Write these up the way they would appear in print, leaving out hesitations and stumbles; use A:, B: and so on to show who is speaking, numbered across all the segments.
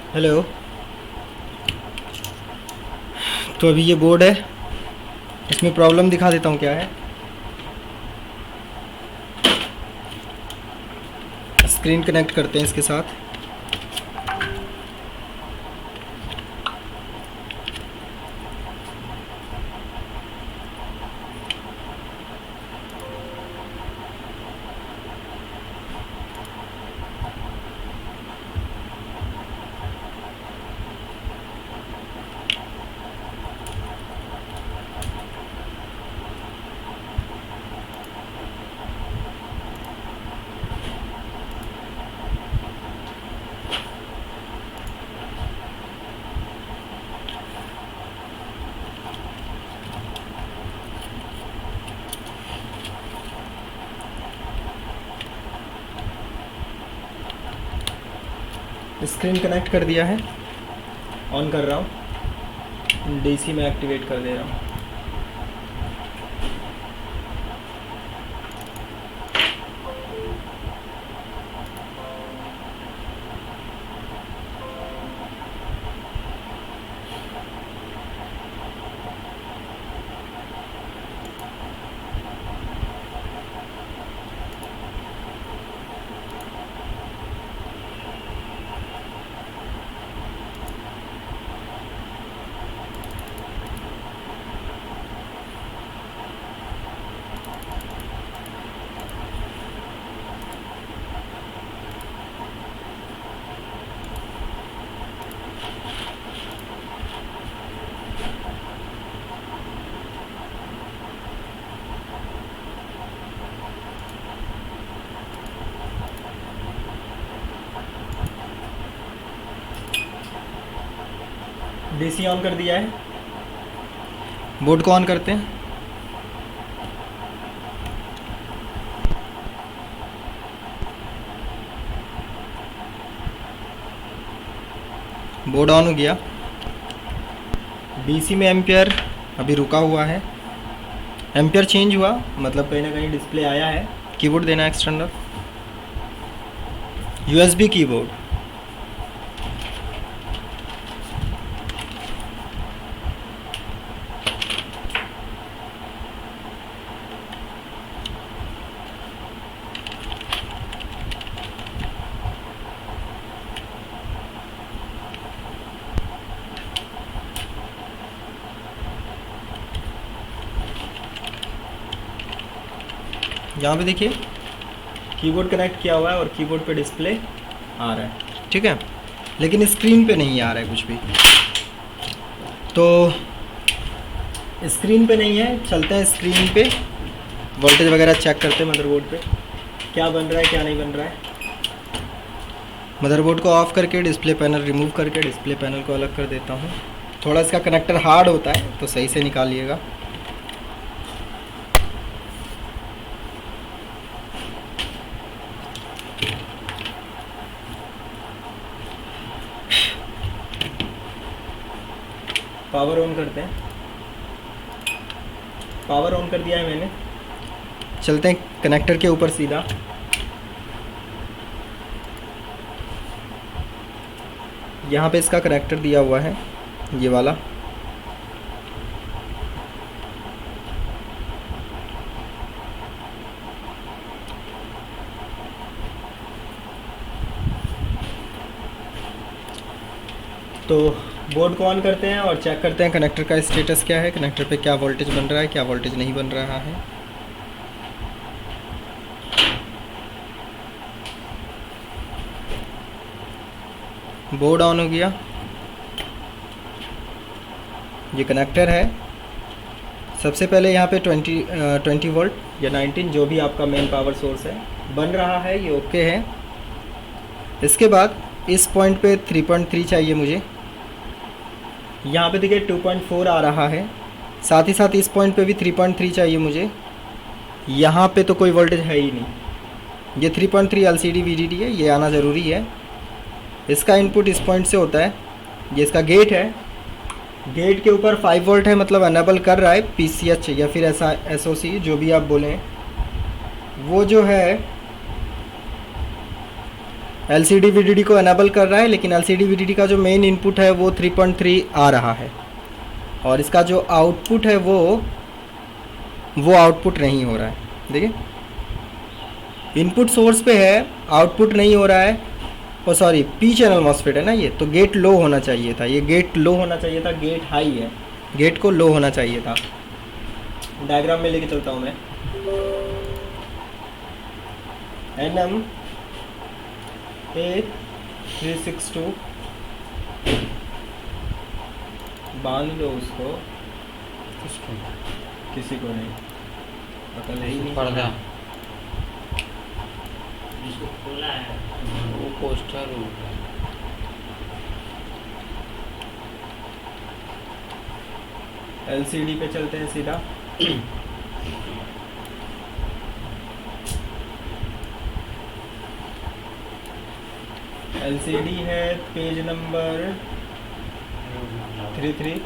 A: Hello. तो अभी ये बोर्ड है, इसमें प्रॉब्लम दिखा देता हूँ क्या है। स्क्रीन कनेक्ट करते हैं इसके साथ। स्क्रीन कनेक्ट कर दिया है, ऑन कर रहा हूँ, डीसी में एक्टिवेट कर दे रहा हूँ। डीसी ऑन कर दिया है, बोर्ड को ऑन करते हैं। बोर्ड ऑन हो गया। डीसी में एम्पियर अभी रुका हुआ है, एम्पियर चेंज हुआ मतलब कहीं ना कहीं डिस्प्ले आया है। कीबोर्ड देना है एक्सटर्नल, यूएसबी कीबोर्ड। यहाँ पे देखिए कीबोर्ड कनेक्ट किया हुआ है और कीबोर्ड पे डिस्प्ले आ रहा है, ठीक है, लेकिन स्क्रीन पे नहीं आ रहा है कुछ भी। तो स्क्रीन पे नहीं है, चलते हैं स्क्रीन पे, वोल्टेज वगैरह चेक करते हैं मदरबोर्ड पे क्या बन रहा है क्या नहीं बन रहा है। मदरबोर्ड को ऑफ़ करके डिस्प्ले पैनल रिमूव करके डिस्प्ले पैनल को अलग कर देता हूँ। थोड़ा इसका कनेक्टर हार्ड होता है तो सही से निकालिएगा। पावर ऑन करते हैं, पावर ऑन कर दिया है मैंने। चलते हैं कनेक्टर के ऊपर सीधा। यहाँ पे इसका कनेक्टर दिया हुआ है, ये वाला। तो बोर्ड को ऑन करते हैं और चेक करते हैं कनेक्टर का स्टेटस क्या है, कनेक्टर पे क्या वोल्टेज बन रहा है क्या वोल्टेज नहीं बन रहा है। बोर्ड ऑन हो गया, ये कनेक्टर है। सबसे पहले यहाँ पे 20 वोल्ट या 19 जो भी आपका मेन पावर सोर्स है बन रहा है, ये ओके है। इसके बाद इस पॉइंट पे 3.3 चाहिए मुझे। यहाँ पे देखिए 2.4 आ रहा है, साथ ही साथ इस पॉइंट पे भी 3.3 चाहिए मुझे। यहाँ पे तो कोई वोल्टेज है ही नहीं, ये 3.3 LCD VDD है, ये आना ज़रूरी है। इसका इनपुट इस पॉइंट से होता है, ये इसका गेट है। गेट के ऊपर 5 वोल्ट है, मतलब अनेबल कर रहा है PCH या फिर ऐसा SOC जो भी आप बोलें। वो जो है LCD VDD को एनेबल कर रहा है, लेकिन LCD VDD का जो मेन इनपुट है वो 3.3 आ रहा है, और इसका जो आउटपुट है वो आउटपुट नहीं हो रहा है। देखिए, इनपुट सोर्स पे है, आउटपुट नहीं हो रहा है। और सॉरी, पी चैनल मॉसफेट है ना ये, तो गेट लो होना चाहिए था, ये गेट लो होना चाहिए था, गेट हाई है, गेट को लो होना चाहिए था। डायग्राम में लेके चलता हूँ मैं। NM-A362 बांध लो उसको, किसी को नहीं पता, नहीं
B: पर्दा जिसको खोला है वो पोस्टर होगा।
A: LCD पे चलते हैं सीधा। LCD है पेज नंबर 33।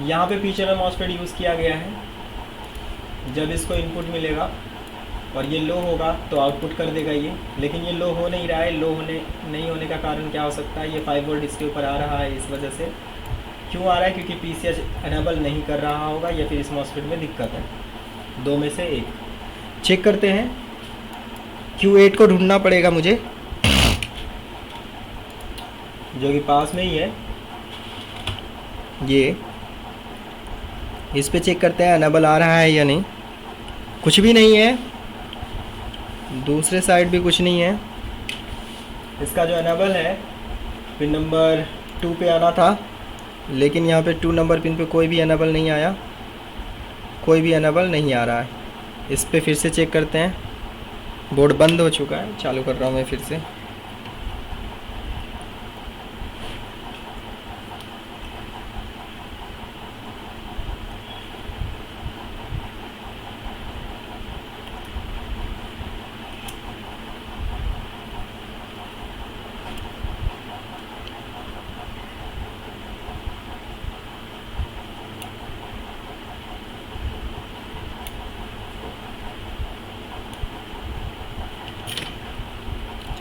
A: यहाँ पे पी चैनल मॉसफेट यूज़ किया गया है। जब इसको इनपुट मिलेगा और ये लो होगा तो आउटपुट कर देगा ये, लेकिन ये लो हो नहीं रहा है। लो नहीं होने का कारण क्या हो सकता है? ये 5 वोल्ट इसके ऊपर आ रहा है, इस वजह से। क्यों आ रहा है? क्योंकि PCH एनेबल नहीं कर रहा होगा, या फिर इस मॉसफेट में दिक्कत है, दो में से एक। चेक करते हैं। Q8 को ढूंढना पड़ेगा मुझे, जो कि पास में ही है। ये इस पे चेक करते हैं एनेबल आ रहा है या नहीं। कुछ भी नहीं है, दूसरे साइड भी कुछ नहीं है। इसका जो एनेबल है पिन नंबर 2 पे आना था, लेकिन यहाँ पे 2 नंबर पिन पे कोई भी एनेबल नहीं आया, कोई भी एनेबल नहीं आ रहा है। इस पे फिर से चेक करते हैं। बोर्ड बंद हो चुका है, चालू कर रहा हूँ मैं फिर से।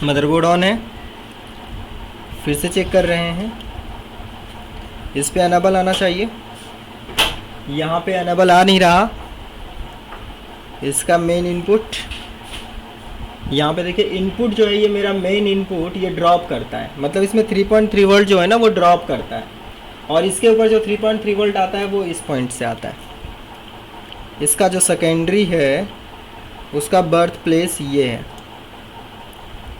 A: मदरबोर्ड ऑन है, फिर से चेक कर रहे हैं। इस पे एनेबल आना चाहिए, यहाँ पे एनेबल आ नहीं रहा। इसका मेन इनपुट यहाँ पे देखिए, इनपुट जो है ये मेरा मेन इनपुट ये ड्रॉप करता है, मतलब इसमें 3.3 वोल्ट जो है ना वो ड्रॉप करता है, और इसके ऊपर जो 3.3 वोल्ट आता है वो इस पॉइंट से आता है। इसका जो सेकेंडरी है उसका बर्थ प्लेस ये है,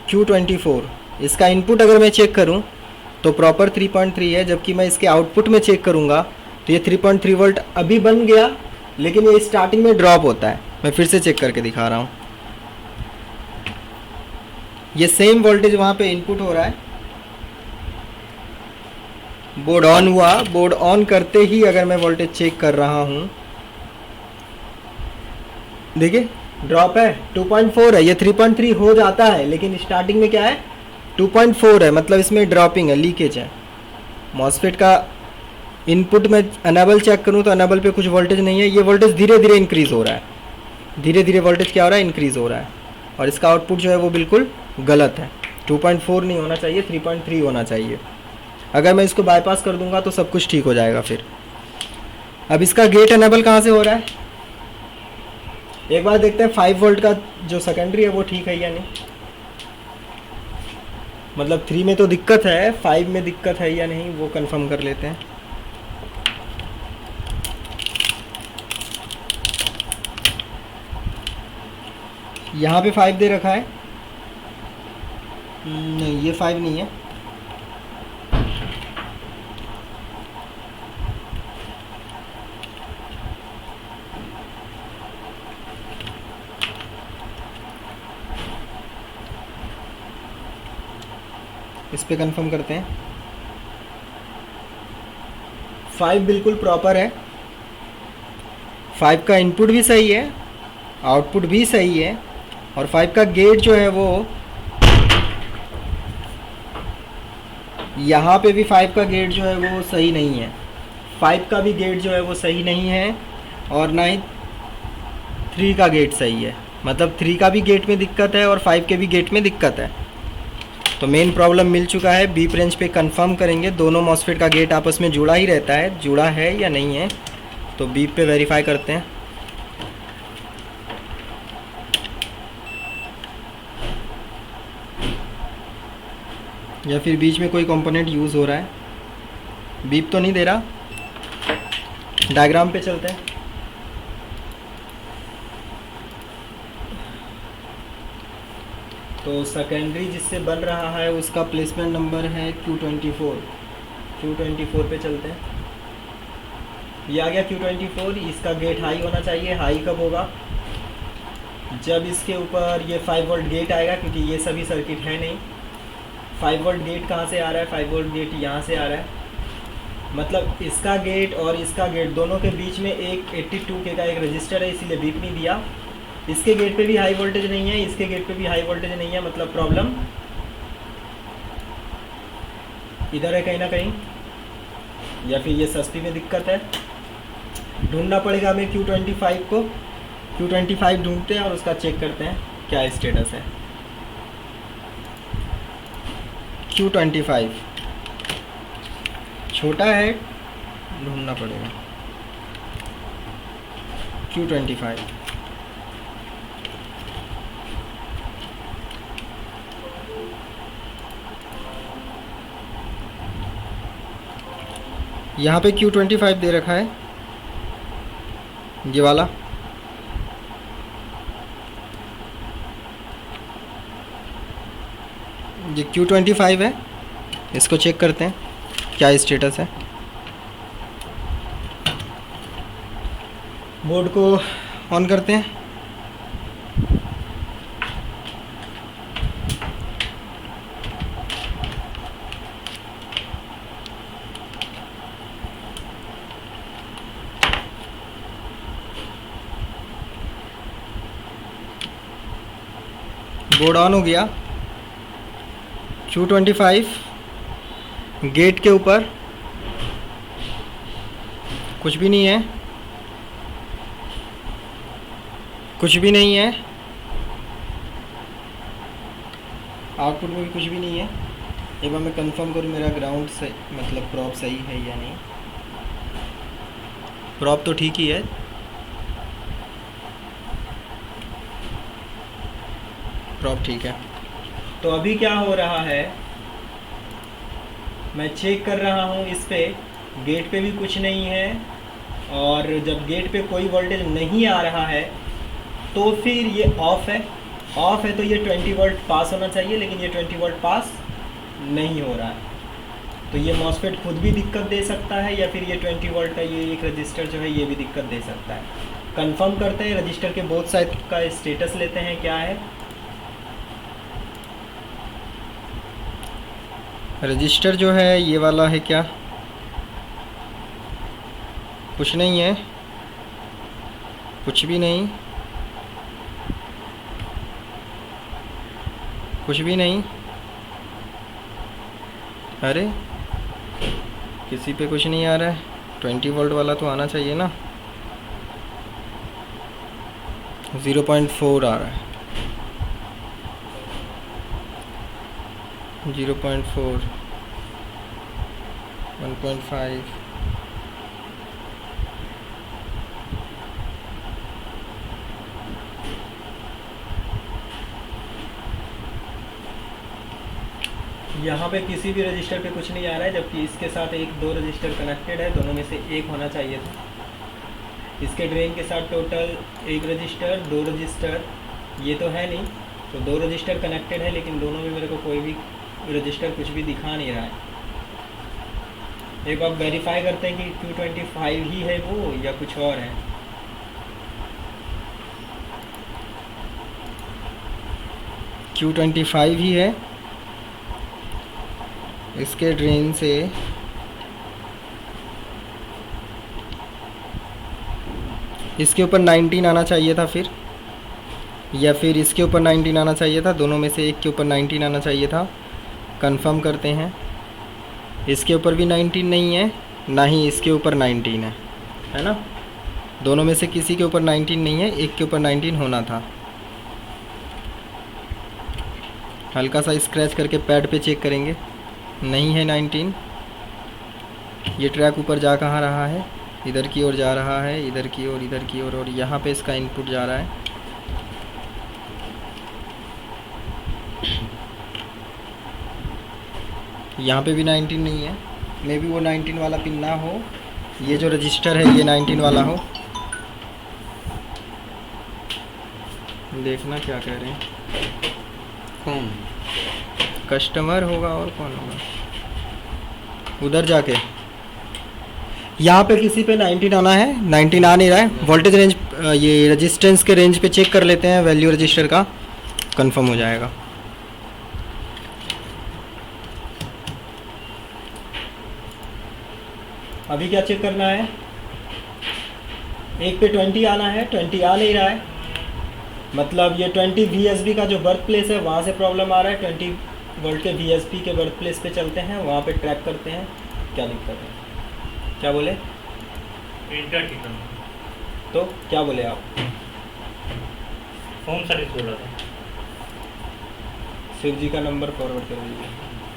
A: Q24। इसका इनपुट अगर मैं चेक करूं तो प्रॉपर 3.3 है, जबकि मैं इसके आउटपुट में चेक करूंगा तो ये 3.3 वोल्ट अभी बन गया, लेकिन ये स्टार्टिंग में ड्रॉप होता है। मैं फिर से चेक करके दिखा रहा हूं। ये सेम वोल्टेज वहां पे इनपुट हो रहा है। बोर्ड ऑन हुआ, बोर्ड ऑन करते ही अगर मैं वोल्टेज चेक कर रहा हूं, देखिए ड्रॉप है, 2.4 है। ये 3.3 हो जाता है, लेकिन स्टार्टिंग में क्या है? 2.4 है, मतलब इसमें ड्रॉपिंग है, लीकेज है। मॉसफेट का इनपुट में एनेबल चेक करूं तो एनेबल पे कुछ वोल्टेज नहीं है। ये वोल्टेज धीरे धीरे इंक्रीज़ हो रहा है, धीरे धीरे वोल्टेज क्या हो रहा है? इंक्रीज़ हो रहा है। और इसका आउटपुट जो है वो बिल्कुल गलत है, 2.4 नहीं होना चाहिए, 3.3 होना चाहिए। अगर मैं इसको बाईपास कर दूंगा तो सब कुछ ठीक हो जाएगा फिर। अब इसका गेट एनेबल कहाँ से हो रहा है? एक बार देखते हैं 5 वोल्ट का जो सेकेंडरी है वो ठीक है या नहीं। मतलब 3 में तो दिक्कत है, 5 में दिक्कत है या नहीं वो कंफर्म कर लेते हैं। यहाँ पे 5 दे रखा है, नहीं ये 5 नहीं है। इस पे कंफर्म करते हैं। 5 बिल्कुल प्रॉपर है, 5 का इनपुट भी सही है, आउटपुट भी सही है, और 5 का गेट जो है वो यहाँ पे भी 5 का गेट जो है वो सही नहीं है। 5 का भी गेट जो है वो सही नहीं है, और ना ही 3 का गेट सही है। मतलब 3 का भी गेट में दिक्कत है और 5 के भी गेट में दिक्कत है। तो मेन प्रॉब्लम मिल चुका है। बीप रेंज पे कंफर्म करेंगे दोनों मॉसफेट का गेट आपस में जुड़ा ही रहता है, जुड़ा है या नहीं है। तो बीप पे वेरीफाई करते हैं। या फिर बीच में कोई कंपोनेंट यूज़ हो रहा है। बीप तो नहीं दे रहा। डायग्राम पे चलते हैं। तो सेकेंडरी जिससे बन रहा है उसका प्लेसमेंट नंबर है Q24। Q24 पे चलते हैं। ये आ गया Q24। इसका गेट हाई होना चाहिए। हाई कब होगा? जब इसके ऊपर ये 5 वोल्ट गेट आएगा, क्योंकि ये सभी सर्किट है नहीं। 5 वोल्ट गेट कहाँ से आ रहा है? 5 वोल्ट गेट यहाँ से आ रहा है। मतलब इसका गेट और इसका गेट दोनों के बीच में एक 82K का एक रजिस्टर है, इसीलिए बीप नहीं दिया। इसके गेट पे भी हाई वोल्टेज नहीं है, इसके गेट पे भी हाई वोल्टेज नहीं है। मतलब प्रॉब्लम इधर है कहीं ना कहीं, या फिर ये सस्ती में दिक्कत है। ढूंढना पड़ेगा हमें Q25 को। Q25 ढूंढते हैं और उसका चेक करते हैं क्या स्टेटस है। Q25 छोटा है, ढूंढना पड़ेगा Q25। यहाँ पे Q25 दे रखा है, ये वाला। ये Q25 है। इसको चेक करते हैं क्या स्टेटस है। बोर्ड को ऑन करते हैं। बोर्ड ऑन हो गया। Q25 गेट के ऊपर कुछ भी नहीं है, कुछ भी नहीं है। आउटपुट में भी कुछ भी नहीं है। एक बार मैं कंफर्म करूँ मेरा ग्राउंड से मतलब प्रॉप सही है या नहीं। प्रॉप तो ठीक ही है। प्रॉप ठीक है। तो अभी क्या हो रहा है, मैं चेक कर रहा हूँ इस पे। गेट पे भी कुछ नहीं है, और जब गेट पे कोई वोल्टेज नहीं आ रहा है तो फिर ये ऑफ़ है। ऑफ़ है तो ये 20 वोल्ट पास होना चाहिए, लेकिन ये 20 वोल्ट पास नहीं हो रहा है। तो ये मॉसफेट खुद भी दिक्कत दे सकता है, या फिर ये 20 वोल्ट का ये एक रजिस्टर जो है ये भी दिक्कत दे सकता है। कंफर्म करते हैं, रजिस्टर के बोथ साइड का स्टेटस लेते हैं क्या है। रजिस्टर जो है ये वाला है क्या? कुछ नहीं है, कुछ भी नहीं, कुछ भी नहीं। अरे किसी पे कुछ नहीं आ रहा है। 20 वोल्ट वाला तो आना चाहिए ना। 0.4 आ रहा है। 0.4, 1.5। यहाँ पे किसी भी रजिस्टर पे कुछ नहीं आ रहा है, जबकि इसके साथ दो रजिस्टर कनेक्टेड है। दोनों में से एक होना चाहिए था। इसके ड्रेन के साथ टोटल एक रजिस्टर, दो रजिस्टर, ये तो है नहीं। तो दो रजिस्टर कनेक्टेड है, लेकिन दोनों में मेरे को कोई भी रजिस्टर कुछ भी दिखा नहीं रहा है। एक बार वेरीफाई करते हैं कि Q25 ही है वो या कुछ और है। Q25 ही है। इसके ड्रेन से इसके ऊपर 19 आना चाहिए था फिर, या फिर इसके ऊपर 19 आना चाहिए था। दोनों में से एक के ऊपर 19 आना चाहिए था। कंफर्म करते हैं। इसके ऊपर भी 19 नहीं है, ना ही इसके ऊपर 19 है ना। दोनों में से किसी के ऊपर 19 नहीं है, एक के ऊपर 19 होना था। हल्का सा स्क्रैच करके पैड पे चेक करेंगे, नहीं है 19। ये ट्रैक ऊपर जा कहाँ रहा है, इधर की ओर जा रहा है, इधर की ओर, इधर की ओर, और यहाँ पे इसका इनपुट जा रहा है। यहाँ पे भी 19 नहीं है, मे बी वो 19 वाला पिन ना हो, ये जो रजिस्टर है ये 19 वाला हो। देखना क्या कह रहे हैं,
B: कौन
A: कस्टमर होगा और कौन होगा। उधर जाके यहाँ पे किसी पे 19 आना है, 19 आ नहीं रहा है। वोल्टेज रेंज, ये रेजिस्टेंस के रेंज पे चेक कर लेते हैं, वैल्यू रजिस्टर का कंफर्म हो जाएगा। अभी क्या चेक करना है, एक पे 20 आना है, 20 आ नहीं रहा है, मतलब ये 20 VSB का जो बर्थ प्लेस है वहाँ से प्रॉब्लम आ रहा है। 20 वोल्ट के VSB के बर्थ प्लेस पे चलते हैं, वहाँ पे ट्रैक करते हैं क्या दिक्कत है। क्या बोले,
C: प्रिंटर ठीक करना।
A: तो क्या बोले आप,
C: होम सर्विस बोल रहा था।
A: शिव जी का नंबर फॉरवर्ड कर दीजिए,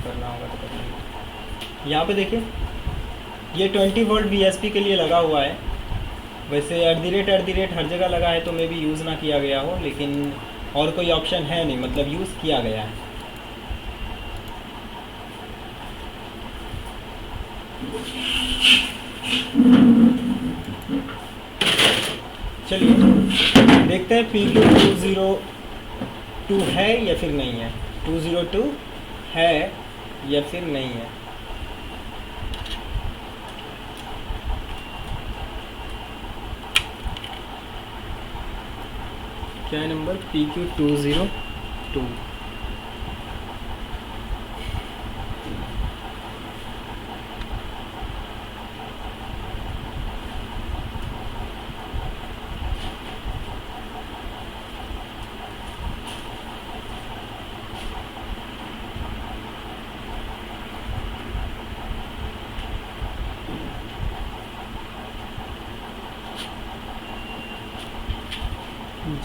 A: करना होगा तो कर लीजिए। यहाँ पे देखिए ये 20 वोल्ट VSB के लिए लगा हुआ है। वैसे एट दी रेट हर जगह लगा है तो मे भी यूज़ ना किया गया हो, लेकिन और कोई ऑप्शन है नहीं, मतलब यूज़ किया गया है। चलिए देखते हैं PQ202 है या फिर नहीं है, 202 है या फिर नहीं है। क्या है नंबर, PQ202।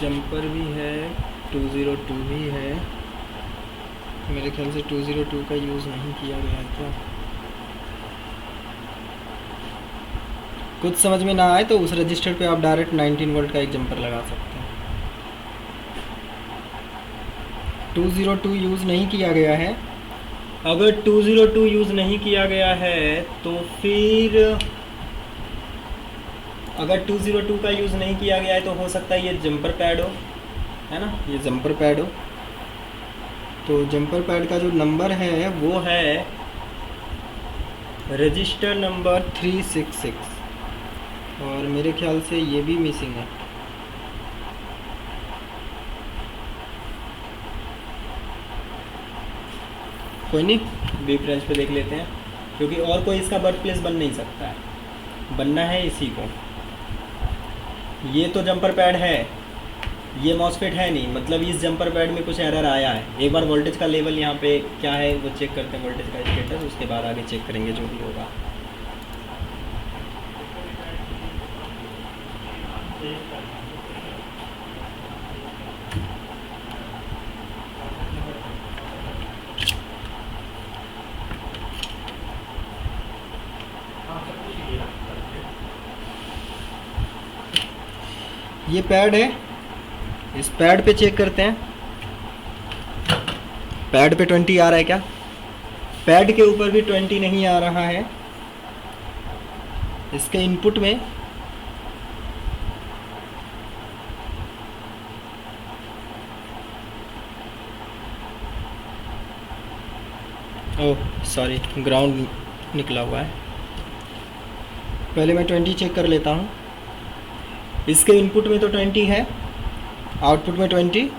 A: जंपर भी है, 202 भी है। मेरे ख्याल से 202 का यूज़ नहीं किया गया है क्या, कुछ समझ में ना आए तो उस रजिस्टर पे आप डायरेक्ट 19 वोल्ट का एक जंपर लगा सकते हैं। 202 यूज़ नहीं किया गया है। अगर 202 यूज़ नहीं किया गया है तो फिर, अगर 202 का यूज़ नहीं किया गया है तो हो सकता है ये जंपर पैड हो, है ना, ये जंपर पैड हो। तो जंपर पैड का जो नंबर है वो है रजिस्टर नंबर 366, और मेरे ख्याल से ये भी मिसिंग है। कोई नहीं, बीप रेंज पे देख लेते हैं, क्योंकि और कोई इसका बर्थ प्लेस बन नहीं सकता है, बनना है इसी को। ये तो जंपर पैड है, ये मॉसफेट है नहीं, मतलब इस जंपर पैड में कुछ एरर आया है। एक बार वोल्टेज का लेवल यहाँ पे क्या है वो चेक करते हैं, वोल्टेज का स्टेटस, उसके बाद आगे चेक करेंगे जो भी होगा। ये पैड है, इस पैड पे चेक करते हैं, पैड पे 20 आ रहा है क्या, पैड के ऊपर भी 20 नहीं आ रहा है। इसके इनपुट में ओह सॉरी, ग्राउंड निकला हुआ है। पहले मैं 20 चेक कर लेता हूँ। इसके इनपुट में तो 20 है, आउटपुट में 20,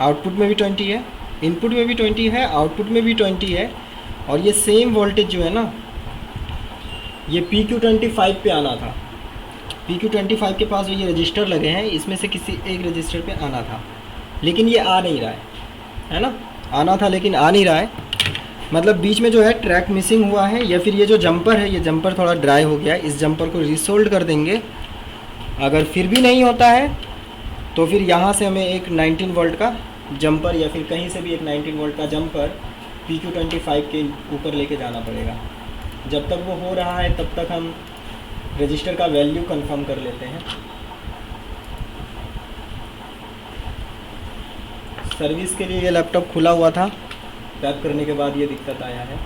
A: आउटपुट में भी 20 है, इनपुट में भी 20 है, आउटपुट में भी 20 है। और ये सेम वोल्टेज जो है ना, ये PQ25 पे आना था। PQ25 के पास जो ये रजिस्टर लगे हैं, इसमें से किसी एक रजिस्टर पे आना था, लेकिन ये आ नहीं रहा है ना, आना था लेकिन आ नहीं रहा है। मतलब बीच में जो है ट्रैक मिसिंग हुआ है, या फिर ये जो जंपर है, ये जंपर थोड़ा ड्राई हो गया है। इस जंपर को रिसोल्ड कर देंगे। अगर फिर भी नहीं होता है तो फिर यहाँ से हमें एक 19 वोल्ट का जंपर या फिर कहीं से भी एक 19 वोल्ट का जंपर PQ25 के ऊपर लेके जाना पड़ेगा। जब तक वो हो रहा है तब तक हम रजिस्टर का वैल्यू कंफर्म कर लेते हैं। सर्विस के लिए ये लैपटॉप खुला हुआ था, पैक करने के बाद ये दिक्कत आया है,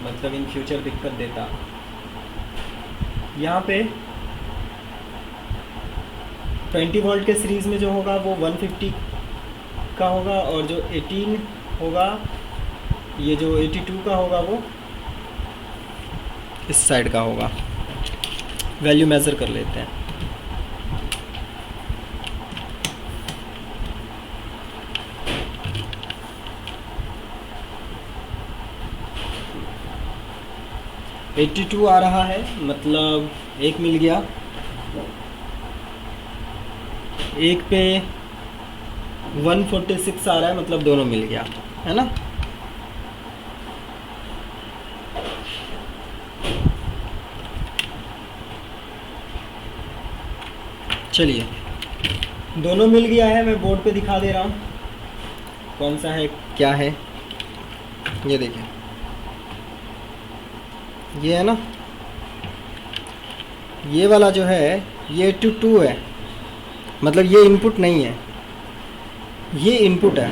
A: मतलब इन फ्यूचर दिक्कत देता। यहाँ पे 20 वोल्ट के सीरीज़ में जो होगा वो 150 का होगा, और जो 18 होगा, ये जो 82 का होगा वो इस साइड का होगा। वैल्यू मेज़र कर लेते हैं। $82 आ रहा है, मतलब एक मिल गया। एक पे 146 आ रहा है, मतलब दोनों मिल गया, है ना। चलिए, दोनों मिल गया है। मैं बोर्ड पे दिखा दे रहा हूँ कौन सा है क्या है। ये देखिए, ये है ना, ये वाला जो है ये 82 है, मतलब ये इनपुट नहीं है, ये इनपुट है।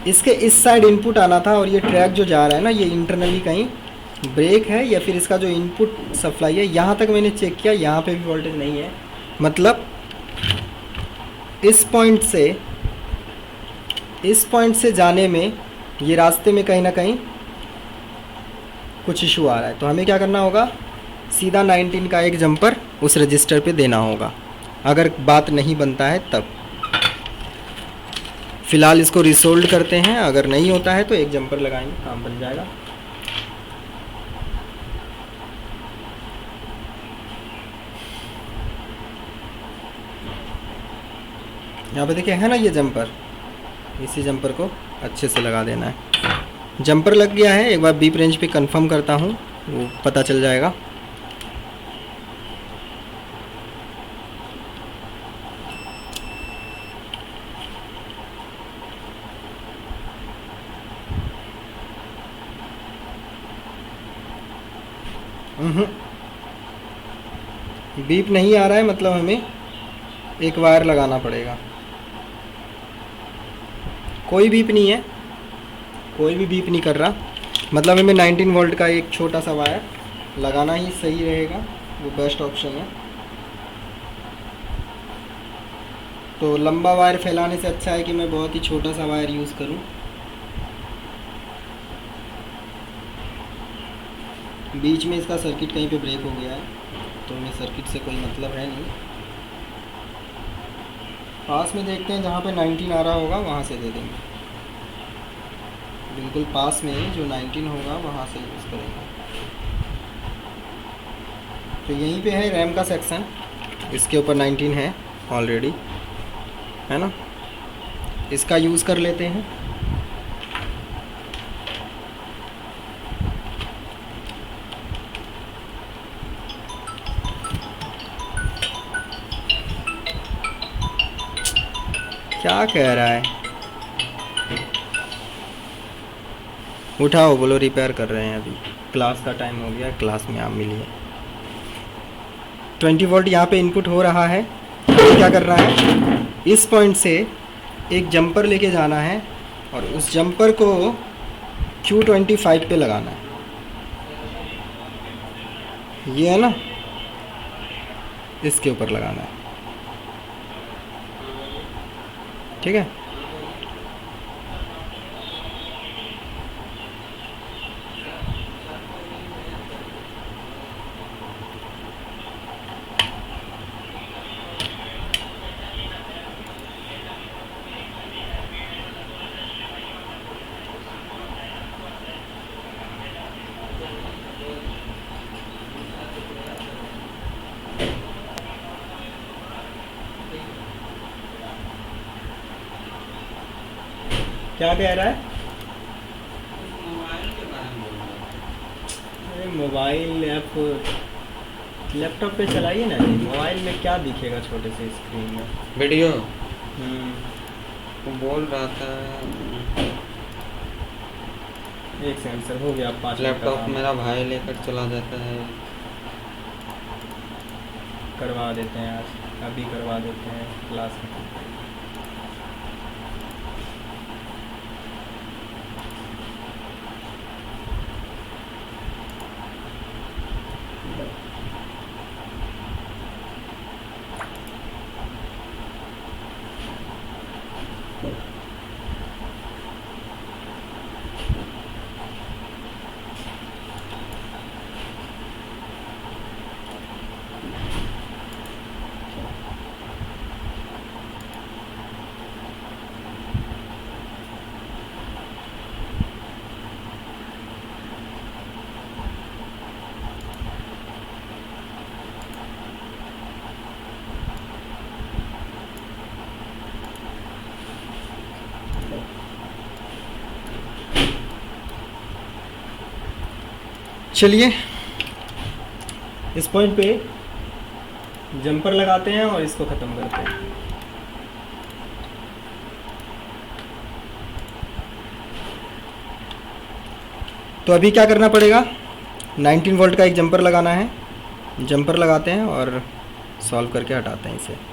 A: इसके इस साइड इनपुट आना था, और ये ट्रैक जो जा रहा है ना, ये इंटरनली कहीं ब्रेक है या फिर इसका जो इनपुट सप्लाई है। यहाँ तक मैंने चेक किया, यहाँ पे भी वोल्टेज नहीं है, मतलब इस पॉइंट से जाने में ये रास्ते में कहीं ना कहीं कुछ इशू आ रहा है। तो हमें क्या करना होगा, सीधा 19 का एक जंपर उस रजिस्टर पे देना होगा, अगर बात नहीं बनता है तब। फ़िलहाल इसको रिसोल्ड करते हैं, अगर नहीं होता है तो एक जंपर लगाएंगे, काम बन जाएगा। यहाँ पे देखिए है ना ये जंपर, इसी जंपर को अच्छे से लगा देना है। जंपर लग गया है, एक बार बीप रेंज पे कंफर्म करता हूँ, वो पता चल जाएगा। बीप नहीं आ रहा है, मतलब हमें एक वायर लगाना पड़ेगा। कोई बीप नहीं है, कोई भी बीप नहीं कर रहा, मतलब हमें 19 वोल्ट का एक छोटा सा वायर लगाना ही सही रहेगा, वो बेस्ट ऑप्शन है। तो लंबा वायर फैलाने से अच्छा है कि मैं बहुत ही छोटा सा वायर यूज़ करूं। बीच में इसका सर्किट कहीं पे ब्रेक हो गया है, तो हमें सर्किट से कोई मतलब है नहीं। पास में देखते हैं, जहाँ पे 19 आ रहा होगा वहाँ से दे देंगे। बिल्कुल पास में ही जो 19 होगा वहाँ से यूज़ करेंगे। तो यहीं पे है रैम का सेक्शन, इसके ऊपर 19 है ऑलरेडी, है ना। इसका यूज़ कर लेते हैं। क्या कह रहा है, उठाओ, बोलो रिपेयर कर रहे हैं, अभी क्लास का टाइम हो गया, क्लास में आप मिलिए। 20 वोल्ट यहाँ पे इनपुट हो रहा है। क्या कर रहा है, इस पॉइंट से एक जंपर लेके जाना है और उस जंपर को Q25 पे लगाना है। ये है ना, इसके ऊपर लगाना है, ठीक है। क्या कह रहा है, अरे मोबाइल ऐप लैपटॉप पे चलाइए ना जी। मोबाइल में क्या दिखेगा छोटे से स्क्रीन में,
B: वीडियो। वो बोल रहा था
A: एक सेकंड सर, हो गया 5 मिनट का
B: लैपटॉप
A: काम।
B: मेरा भाई लेकर चला जाता है।
A: करवा देते हैं आज, अभी करवा देते हैं क्लास में। चलिए इस पॉइंट पे जंपर लगाते हैं और इसको ख़त्म करते हैं। तो अभी क्या करना पड़ेगा, 19 वोल्ट का एक जंपर लगाना है। जंपर लगाते हैं और सॉल्व करके हटाते हैं इसे।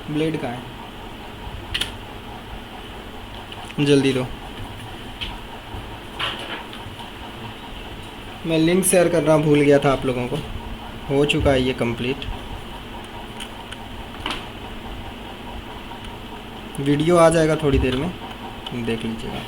A: ब्लेड कहाँ है, जल्दी दो। मैं लिंक शेयर करना भूल गया था आप लोगों को। हो चुका है ये कंप्लीट। वीडियो आ जाएगा थोड़ी देर में, देख लीजिएगा।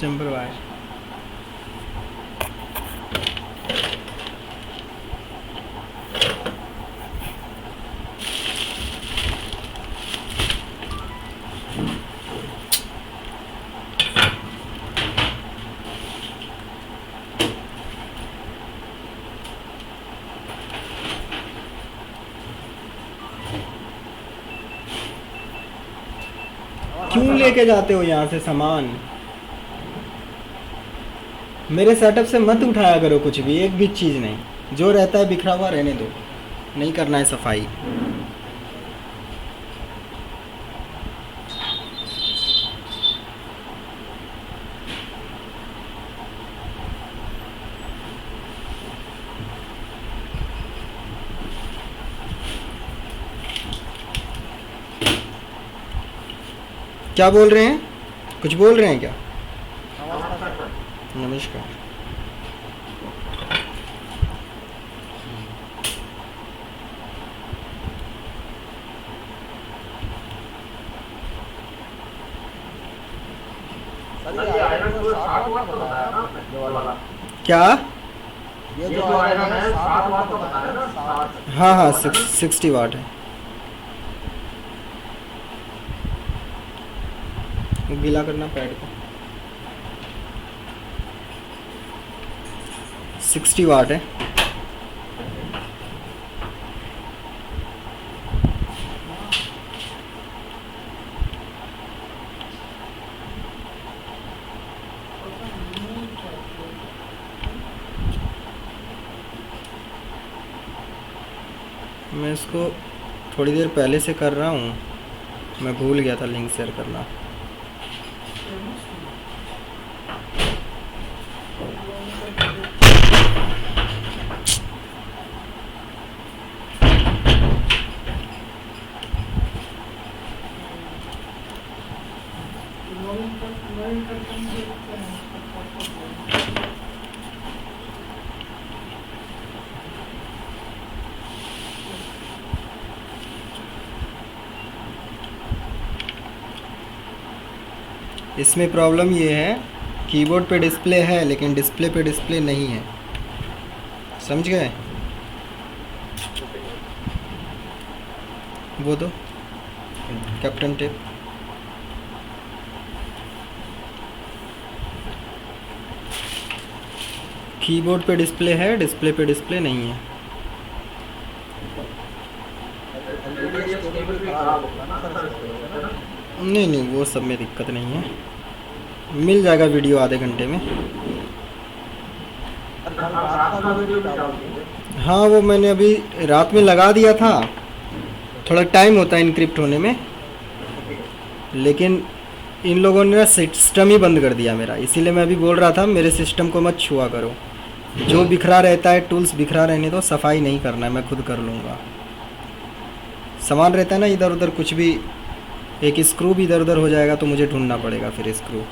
A: जंपर वायर क्यों लेके जाते हो यहाँ से सामान? मेरे सेटअप से मत उठाया करो कुछ भी, एक भी चीज़ नहीं। जो रहता है बिखरा हुआ रहने दो, नहीं करना है सफाई। क्या बोल रहे हैं, कुछ बोल रहे हैं क्या? नमस्कार। क्या?
D: ये जो आयरन है 60 वाट का बताया ना, 60।
A: हाँ हाँ 60 वाट है। गीला करना पैड को। 60 वाट है। मैं इसको थोड़ी देर पहले से कर रहा हूँ, मैं भूल गया था लिंक शेयर करना। इसमें प्रॉब्लम ये है, कीबोर्ड पे डिस्प्ले है लेकिन डिस्प्ले पे डिस्प्ले नहीं है, समझ गए? वो दो कैप्टन टेप। कीबोर्ड पे डिस्प्ले है, डिस्प्ले पे डिस्प्ले नहीं है।
D: केबल भी खराब होगा ना सर, है ना?
A: नहीं नहीं, वो सब में दिक्कत नहीं है, मिल जाएगा वीडियो आधे घंटे में।
D: कल रात का वीडियो भी डाल देंगे।
A: हाँ, वो मैंने अभी रात में लगा दिया था, थोड़ा टाइम होता है इनक्रिप्ट होने में, लेकिन इन लोगों ने ना सिस्टम ही बंद कर दिया मेरा, इसीलिए मैं अभी बोल रहा था मेरे सिस्टम को मत छुआ करो। जो बिखरा रहता है, टूल्स बिखरा रहने दो, सफाई नहीं करना है, मैं खुद कर लूँगा। सामान रहता है ना इधर उधर, कुछ भी एक स्क्रू भी इधर उधर हो जाएगा तो मुझे ढूंढना पड़ेगा फिर स्क्रू।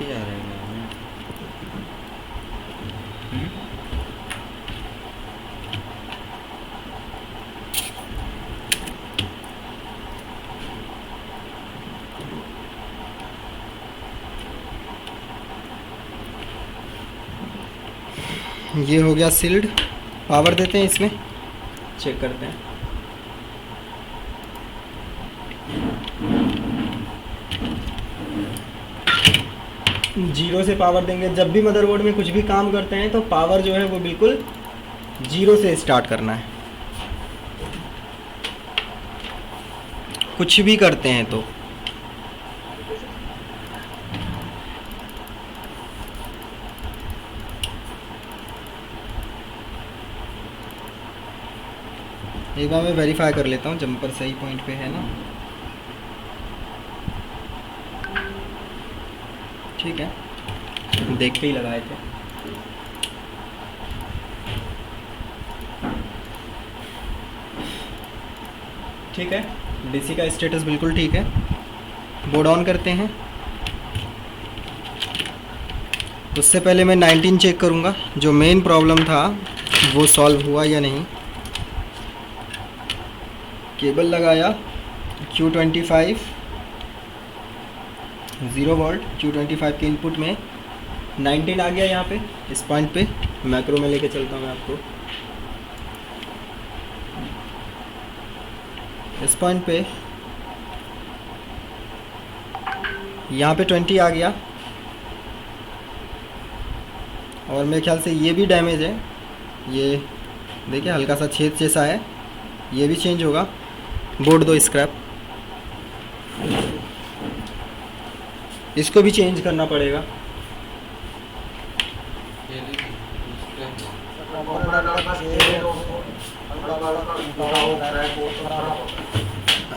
A: आ रहे हैं ये हो गया सील्ड। पावर देते हैं इसमें, चेक करते हैं। जीरो से पावर देंगे। जब भी मदरबोर्ड में कुछ भी काम करते हैं तो पावर जो है वो बिल्कुल जीरो से स्टार्ट करना है, कुछ भी करते हैं तो। एक बार मैं वेरीफाई कर लेता हूँ जंपर सही पॉइंट पे है ना। ठीक है, देख के ही लगाए थे। ठीक है, डीसी का स्टेटस बिल्कुल ठीक है। बोर्ड ऑन करते हैं। उससे पहले मैं 19 चेक करूँगा, जो मेन प्रॉब्लम था वो सॉल्व हुआ या नहीं। केबल लगाया, Q25 0 वोल्ट, Q25 के इनपुट में 19 आ गया यहाँ पे, इस पॉइंट पे। मैक्रो में लेके चलता हूँ मैं आपको। इस पॉइंट पे यहाँ पे 20 आ गया, और मेरे ख्याल से ये भी डैमेज है। ये देखिए हल्का सा छेद जैसा है, ये भी चेंज होगा। बोर्ड दो स्क्रैप, इसको भी चेंज करना पड़ेगा।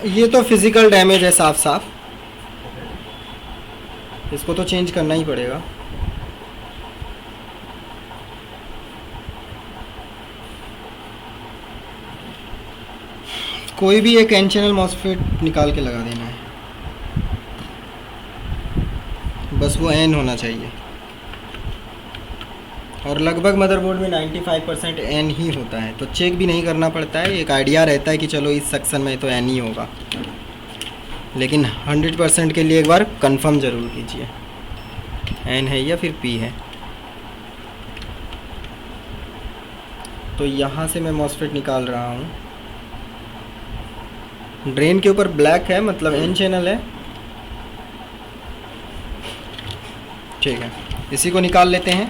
A: ये तो फिजिकल डैमेज है साफ साफ, इसको तो चेंज करना ही पड़ेगा। कोई भी एक एन चैनल मॉसफेट निकाल के लगा देना है, बस वो एन होना चाहिए। और लगभग मदरबोर्ड में 95% एन ही होता है, तो चेक भी नहीं करना पड़ता है। एक आइडिया रहता है कि चलो इस सेक्शन में तो एन ही होगा, लेकिन 100% के लिए एक बार कंफर्म ज़रूर कीजिए एन है या फिर पी है। तो यहाँ से मैं मॉसफेट निकाल रहा हूँ। ड्रेन के ऊपर ब्लैक है, मतलब एन चैनल है। ठीक है, इसी को निकाल लेते हैं।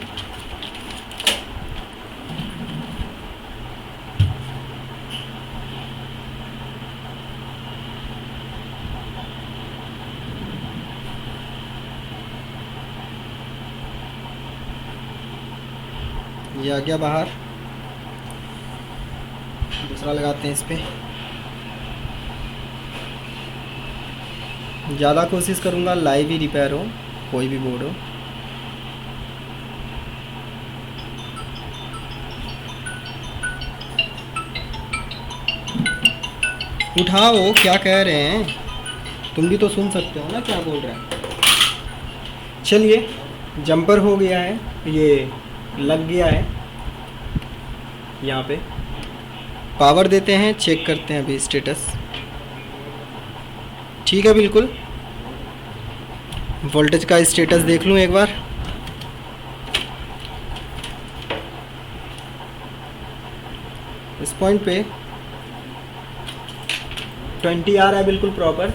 A: ये आ गया बाहर। दूसरा लगाते हैं इस पे। ज़्यादा कोशिश करूँगा लाइव ही रिपेयर हो, कोई भी बोर्ड हो। उठाओ, क्या कह रहे हैं, तुम भी तो सुन सकते हो ना क्या बोल रहे हैं। चलिए, जंपर हो गया है, ये लग गया है। यहाँ पे पावर देते हैं, चेक करते हैं अभी स्टेटस। ठीक है, बिल्कुल वोल्टेज का स्टेटस देख लूँ एक बार। इस पॉइंट पे 20 आ रहा है बिल्कुल प्रॉपर।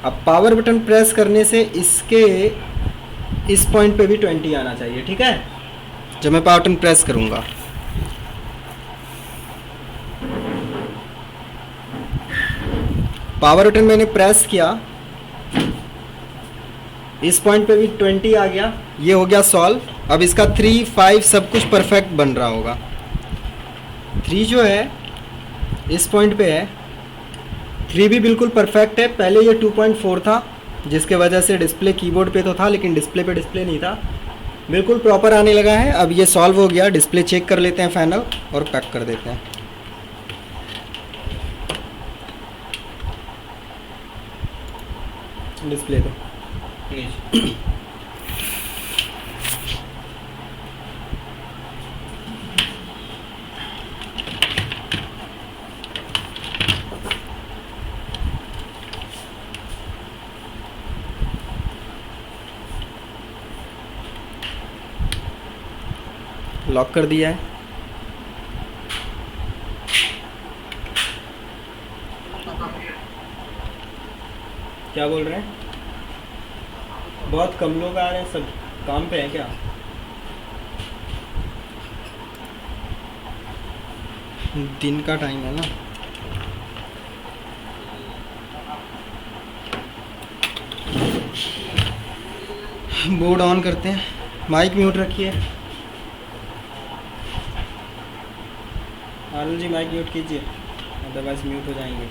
A: अब पावर बटन प्रेस करने से इसके इस पॉइंट पे भी 20 आना चाहिए। ठीक है, जब मैं पावर बटन प्रेस करूँगा, पावर बटन मैंने प्रेस किया, इस पॉइंट पे भी 20 आ गया। ये हो गया सॉल्व। अब इसका 3, 5 सब कुछ परफेक्ट बन रहा होगा। 3 जो है इस पॉइंट पे है, 3 भी बिल्कुल परफेक्ट है। पहले ये 2.4 था, जिसके वजह से डिस्प्ले कीबोर्ड पे तो था लेकिन डिस्प्ले पे डिस्प्ले नहीं था। बिल्कुल प्रॉपर आने लगा है। अब ये सॉल्व हो गया। डिस्प्ले चेक कर लेते हैं फाइनल और पैक कर देते हैं। डिस्प्ले तो लॉक कर दिया है। क्या बोल रहे हैं? बहुत कम लोग आ रहे हैं, सब काम पे हैं क्या? दिन का टाइम है ना। बोर्ड ऑन करते हैं। माइक म्यूट रखिए। आरुल जी माइक म्यूट कीजिए, अदरवाइज म्यूट हो जाएंगे।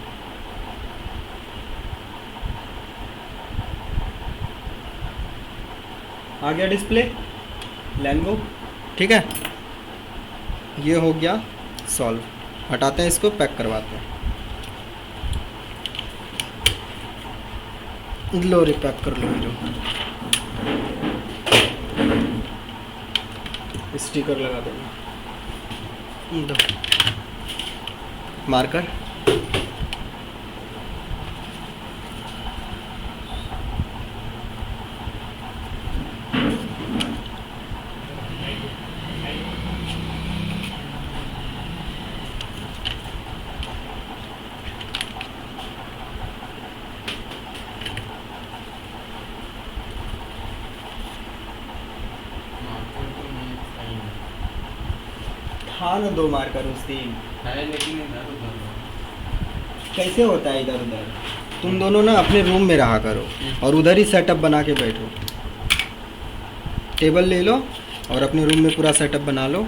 A: आ गया डिस्प्ले लैंगो। ठीक है, ये हो गया सॉल्व। हटाते हैं इसको, पैक करवाते हैं। लो रिपैक कर लो। हीरो स्टिकर लगा देंगे, दो मार्कर। हाँ ना, 2 मार्कर उस दिन कैसे होता है इधर उधर। तुम दोनों ना अपने रूम में रहा करो और उधर ही सेटअप बना के बैठो। टेबल ले लो और अपने रूम में पूरा सेटअप बना लो,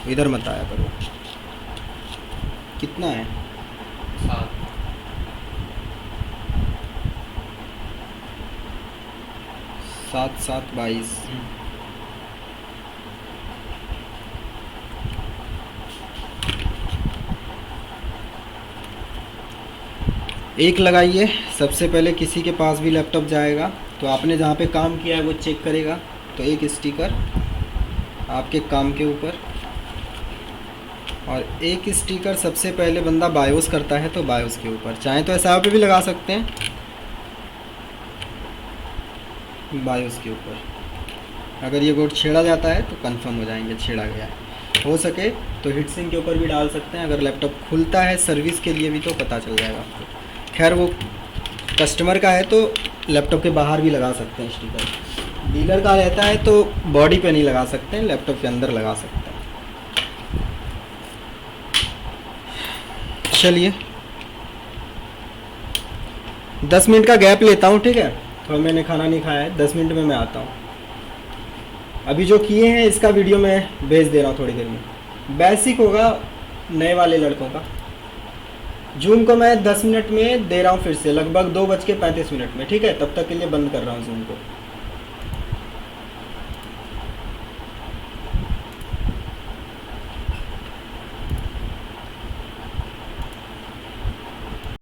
A: इधर मत आया करो। कितना है? 7 7 22। एक लगाइए। सबसे पहले किसी के पास भी लैपटॉप जाएगा तो आपने जहाँ पे काम किया है वो चेक करेगा। तो एक स्टिकर आपके काम के ऊपर और एक स्टिकर सबसे पहले बंदा बायोस करता है तो बायोस के ऊपर। चाहे तो ऐसा पे भी लगा सकते हैं, बायोस के ऊपर। अगर ये बोर्ड छेड़ा जाता है तो कंफर्म हो जाएंगे छेड़ा गया है। हो सके तो हीट सिंक के ऊपर भी डाल सकते हैं। अगर लैपटॉप खुलता है सर्विस के लिए भी तो पता चल जाएगा आपको। खैर वो कस्टमर का है तो लैपटॉप के बाहर भी लगा सकते हैं स्टिकर। डीलर का रहता है तो बॉडी पे नहीं लगा सकते हैं, लैपटॉप के अंदर लगा सकते हैं। चलिए 10 मिनट का गैप लेता हूँ, ठीक है। तो मैंने खाना नहीं खाया है, 10 मिनट में मैं आता हूँ। अभी जो किए हैं इसका वीडियो मैं भेज दे रहा हूँ थोड़ी देर में। बेसिक होगा नए वाले लड़कों का, जूम को मैं 10 मिनट में दे रहा हूँ फिर से, लगभग 2:35 में, ठीक है। तब तक के लिए बंद कर रहा हूँ जूम को।